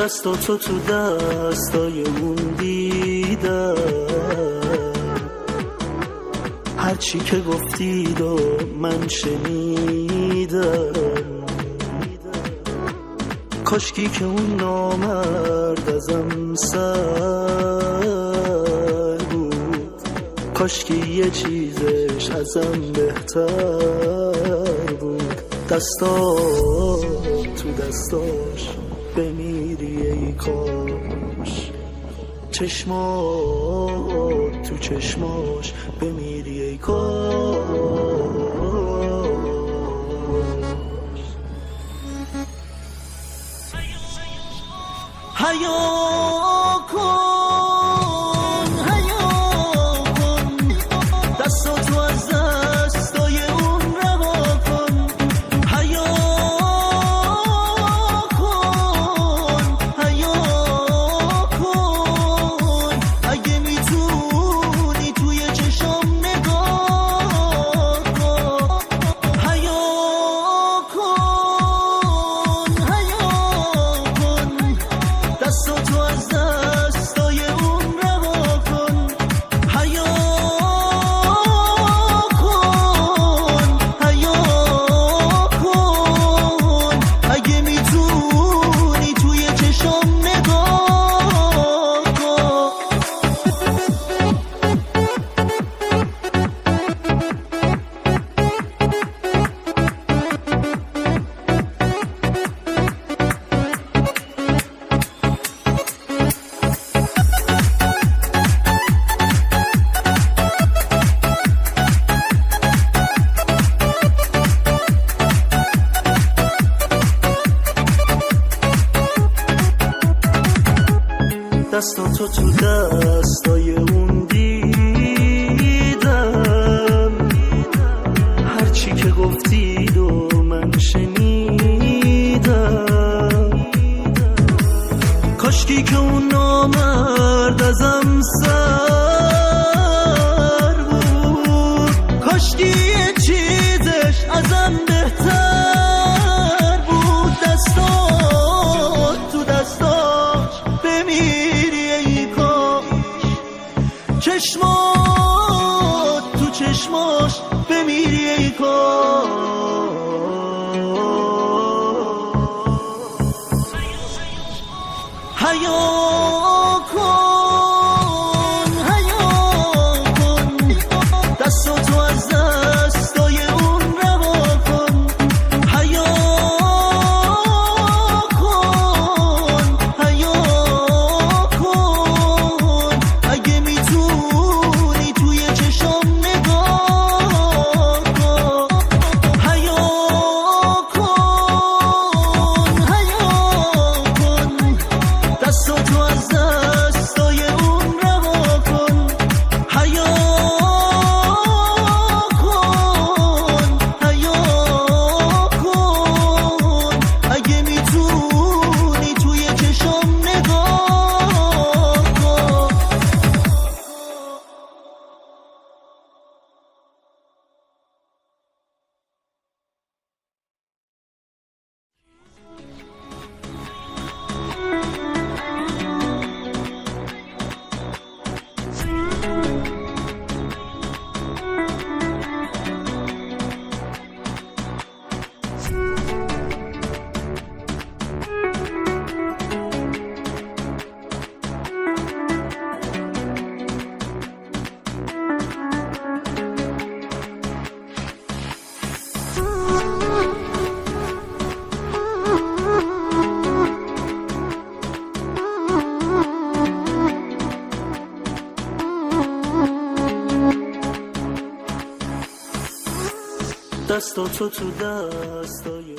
دستاتو تو دستای اون دیدم، هرچی که گفتید و من شنیدم. کاشکی که اون نامرد ازم سر بود، کاشکی یه چیزش ازم بهتر بود. دستات تو دستاش بمیری ای کاش، چشمات تو چشماش بمیری ای کاش. حیا کن حیا کن، دستاتو از دستای اون رها کن. حیا کن حیا کن، اگه میتونی توی چشم نگاه کن. حیا کن حیا کن، دستاتو از دستای اون رها کن. حیا کن حیا کن، اگه میتونی توی چشم نگاه کن. دستاتو تو دستای اون دیدم، هرچی که گفتید و من شنیدم. کاشکی که اون نامرد ازم سر بود، کاشکی یه چیزش ازم بهتر بود. دستات تو دستاش بمیری ای کاش، چشمات تو چشماش بمیری ای کاش. حیا کن حیا کن، دستاتو از دستای اون رها کن. حیا کن حیا کن، اگه میتونی توی چشم نگاه کن. حیا کن حیا کن، دستاتو از دستای اون رها کن. حیا کن حیا کن، اگه میتونی توی چشم نگاه کن. دستاتو تو دستای